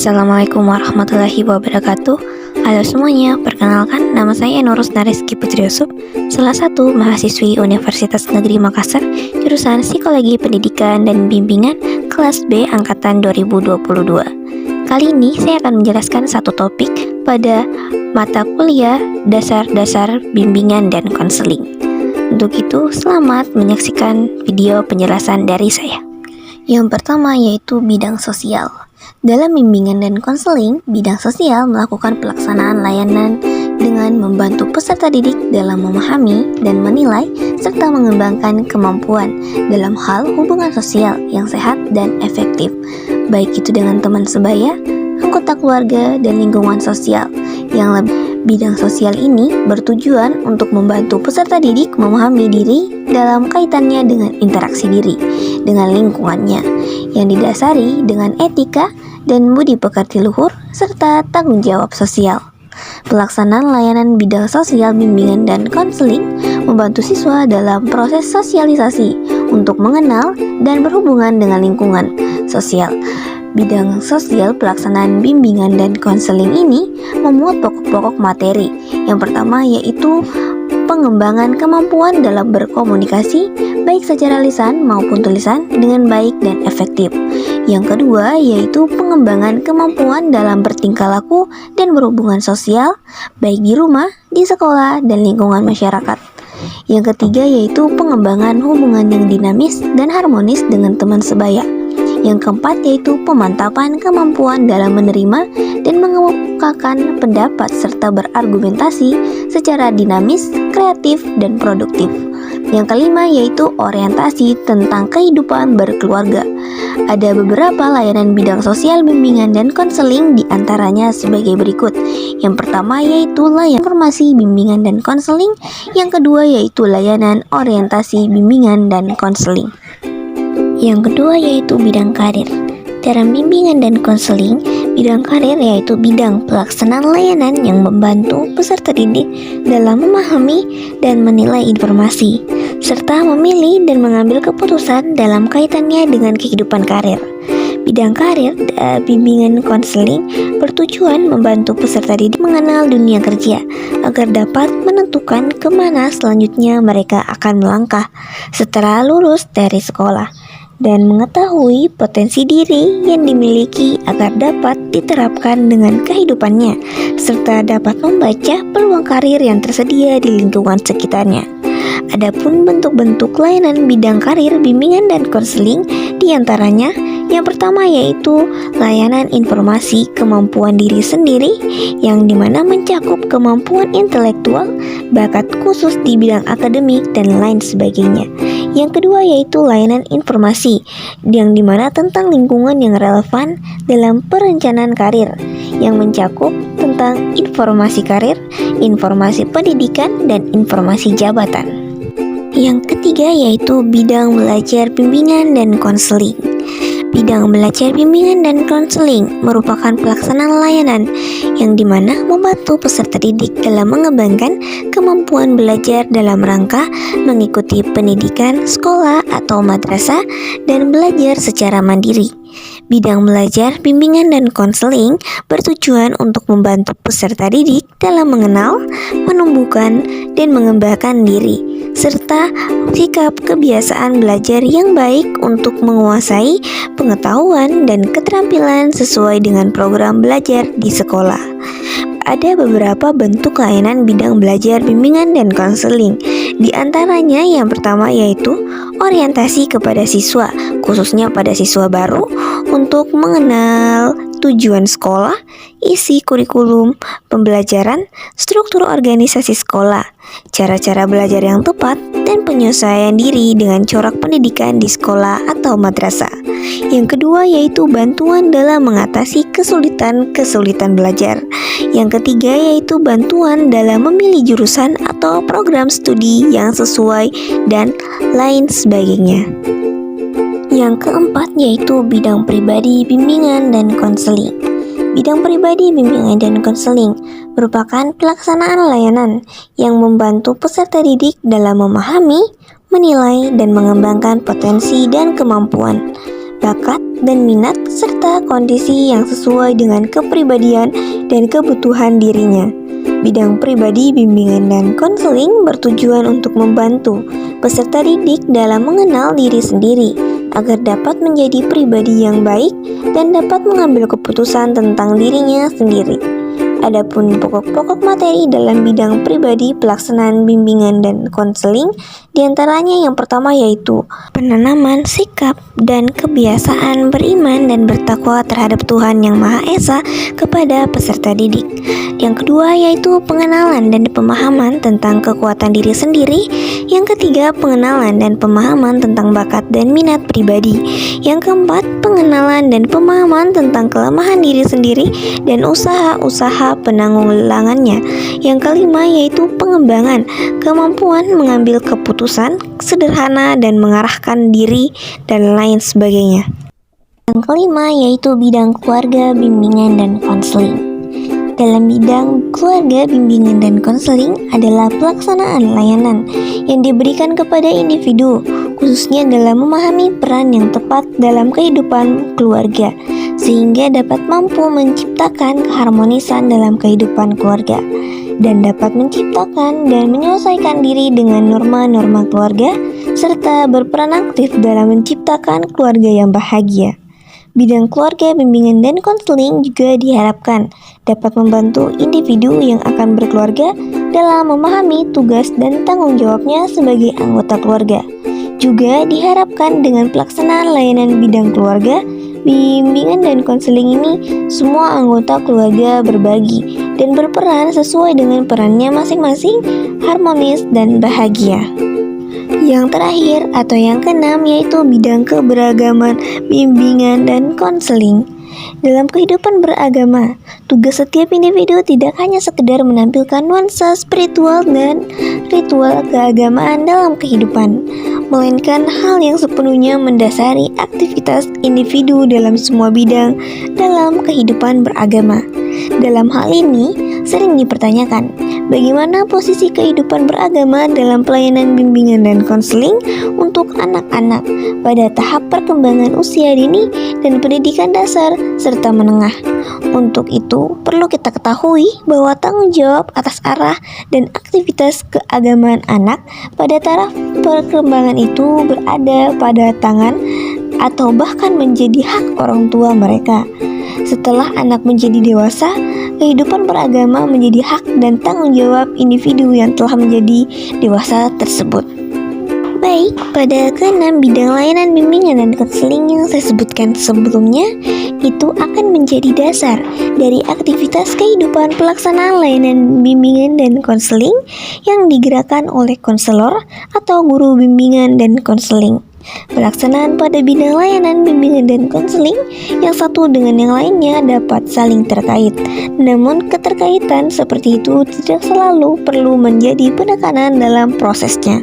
Assalamualaikum warahmatullahi wabarakatuh. Halo semuanya, perkenalkan nama saya Nurus Nareski Putri Yusuf, salah satu mahasiswi Universitas Negeri Makassar, jurusan Psikologi Pendidikan dan Bimbingan kelas B angkatan 2022. Kali ini saya akan menjelaskan satu topik pada mata kuliah dasar-dasar bimbingan dan konseling. Untuk itu, selamat menyaksikan video penjelasan dari saya. Yang pertama yaitu bidang sosial. Dalam bimbingan dan konseling, bidang sosial melakukan pelaksanaan layanan dengan membantu peserta didik dalam memahami dan menilai serta mengembangkan kemampuan dalam hal hubungan sosial yang sehat dan efektif, baik itu dengan teman sebaya, anggota keluarga, dan lingkungan sosial yang lebih. Bidang sosial ini bertujuan untuk membantu peserta didik memahami diri dalam kaitannya dengan interaksi diri dengan lingkungannya yang didasari dengan etika dan budi pekerti luhur serta tanggung jawab sosial. Pelaksanaan layanan bidang sosial bimbingan dan konseling membantu siswa dalam proses sosialisasi untuk mengenal dan berhubungan dengan lingkungan sosial. Bidang sosial pelaksanaan bimbingan dan konseling ini memuat pokok-pokok materi. Yang pertama yaitu pengembangan kemampuan dalam berkomunikasi baik secara lisan maupun tulisan dengan baik dan efektif. Yang kedua yaitu pengembangan kemampuan dalam bertingkah laku dan berhubungan sosial baik di rumah, di sekolah, dan lingkungan masyarakat. Yang ketiga yaitu pengembangan hubungan yang dinamis dan harmonis dengan teman sebaya. Yang keempat yaitu pemantapan kemampuan dalam menerima dan mengemukakan pendapat serta berargumentasi secara dinamis, kreatif, dan produktif. Yang kelima yaitu orientasi tentang kehidupan berkeluarga. Ada beberapa layanan bidang sosial bimbingan dan konseling diantaranya sebagai berikut. Yang pertama yaitu layanan informasi bimbingan dan konseling. Yang kedua yaitu layanan orientasi bimbingan dan konseling. Yang kedua yaitu bidang karir. Dalam bimbingan dan konseling, bidang karir yaitu bidang pelaksanaan layanan yang membantu peserta didik dalam memahami dan menilai informasi, serta memilih dan mengambil keputusan dalam kaitannya dengan kehidupan karir. Bidang karir bimbingan konseling bertujuan membantu peserta didik mengenal dunia kerja agar dapat menentukan kemana selanjutnya mereka akan melangkah setelah lulus dari sekolah, dan mengetahui potensi diri yang dimiliki agar dapat diterapkan dengan kehidupannya, serta dapat membaca peluang karir yang tersedia di lingkungan sekitarnya. Adapun bentuk-bentuk layanan bidang karir bimbingan dan konseling diantaranya yang pertama yaitu layanan informasi kemampuan diri sendiri yang dimana mencakup kemampuan intelektual, bakat khusus di bidang akademik, dan lain sebagainya. Yang kedua yaitu layanan informasi yang dimana tentang lingkungan yang relevan dalam perencanaan karir yang mencakup tentang informasi karir, informasi pendidikan, dan informasi jabatan. Yang ketiga yaitu bidang belajar bimbingan dan konseling. Bidang belajar bimbingan dan konseling merupakan pelaksanaan layanan yang dimana membantu peserta didik dalam mengembangkan kemampuan belajar dalam rangka mengikuti pendidikan sekolah atau madrasah dan belajar secara mandiri. Bidang belajar bimbingan dan konseling bertujuan untuk membantu peserta didik dalam mengenal, menumbuhkan, dan mengembangkan diri, serta sikap kebiasaan belajar yang baik untuk menguasai pengetahuan dan keterampilan sesuai dengan program belajar di sekolah. Ada beberapa bentuk layanan bidang belajar bimbingan dan konseling. Di antaranya yang pertama yaitu orientasi kepada siswa, khususnya pada siswa baru untuk mengenal tujuan sekolah, isi kurikulum pembelajaran, struktur organisasi sekolah, cara-cara belajar yang tepat, dan penyesuaian diri dengan corak pendidikan di sekolah atau madrasah. Yang kedua yaitu bantuan dalam mengatasi kesulitan belajar. Yang ketiga yaitu bantuan dalam memilih jurusan atau program studi yang sesuai dan lain sebagainya. Yang keempat yaitu bidang pribadi bimbingan dan konseling. Bidang pribadi bimbingan dan konseling merupakan pelaksanaan layanan yang membantu peserta didik dalam memahami, menilai, dan mengembangkan potensi dan kemampuan bakat, dan minat, serta kondisi yang sesuai dengan kepribadian dan kebutuhan dirinya. Bidang pribadi, bimbingan, dan konseling bertujuan untuk membantu peserta didik dalam mengenal diri sendiri agar dapat menjadi pribadi yang baik dan dapat mengambil keputusan tentang dirinya sendiri. Adapun pokok-pokok materi dalam bidang pribadi, pelaksanaan bimbingan dan konseling diantaranya yang pertama yaitu penanaman sikap dan kebiasaan beriman dan bertakwa terhadap Tuhan Yang Maha Esa kepada peserta didik. Yang kedua yaitu pengenalan dan pemahaman tentang kekuatan diri sendiri. Yang ketiga, pengenalan dan pemahaman tentang bakat dan minat pribadi. Yang keempat, pengenalan dan pemahaman tentang kelemahan diri sendiri dan usaha-usaha penanggulangannya. Yang kelima yaitu pengembangan kemampuan mengambil keputusan sederhana dan mengarahkan diri dan lain sebagainya. Yang kelima yaitu bidang keluarga, bimbingan, dan konseling. Dalam bidang keluarga, bimbingan, dan konseling adalah pelaksanaan layanan yang diberikan kepada individu, khususnya dalam memahami peran yang tepat dalam kehidupan keluarga, sehingga dapat mampu menciptakan keharmonisan dalam kehidupan keluarga, dan dapat menciptakan dan menyelesaikan diri dengan norma-norma keluarga, serta berperan aktif dalam menciptakan keluarga yang bahagia. Bidang keluarga, bimbingan, dan konseling juga diharapkan dapat membantu individu yang akan berkeluarga dalam memahami tugas dan tanggung jawabnya sebagai anggota keluarga. Juga diharapkan dengan pelaksanaan layanan bidang keluarga, bimbingan, dan konseling ini, semua anggota keluarga berbagi dan berperan sesuai dengan perannya masing-masing, harmonis dan bahagia. Yang terakhir atau yang keenam yaitu bidang keberagaman, bimbingan, dan konseling. Dalam kehidupan beragama, tugas setiap individu tidak hanya sekedar menampilkan nuansa spiritual dan ritual keagamaan dalam kehidupan, melainkan hal yang sepenuhnya mendasari aktivitas individu dalam semua bidang dalam kehidupan beragama. Dalam hal ini, sering dipertanyakan, bagaimana posisi kehidupan beragama dalam pelayanan bimbingan dan konseling untuk anak-anak pada tahap perkembangan usia dini dan pendidikan dasar serta menengah. Untuk itu, perlu kita ketahui bahwa tanggung jawab atas arah dan aktivitas keagamaan anak pada taraf perkembangan itu berada pada tangan atau bahkan menjadi hak orang tua mereka. Setelah anak menjadi dewasa, kehidupan beragama menjadi hak dan tanggung jawab individu yang telah menjadi dewasa tersebut. Baik, pada keenam bidang layanan bimbingan dan konseling yang saya sebutkan sebelumnya, itu akan menjadi dasar dari aktivitas kehidupan pelaksanaan layanan bimbingan dan konseling yang digerakkan oleh konselor atau guru bimbingan dan konseling. Pelaksanaan pada bidang layanan bimbingan dan konseling yang satu dengan yang lainnya dapat saling terkait. Namun keterkaitan seperti itu tidak selalu perlu menjadi penekanan dalam prosesnya.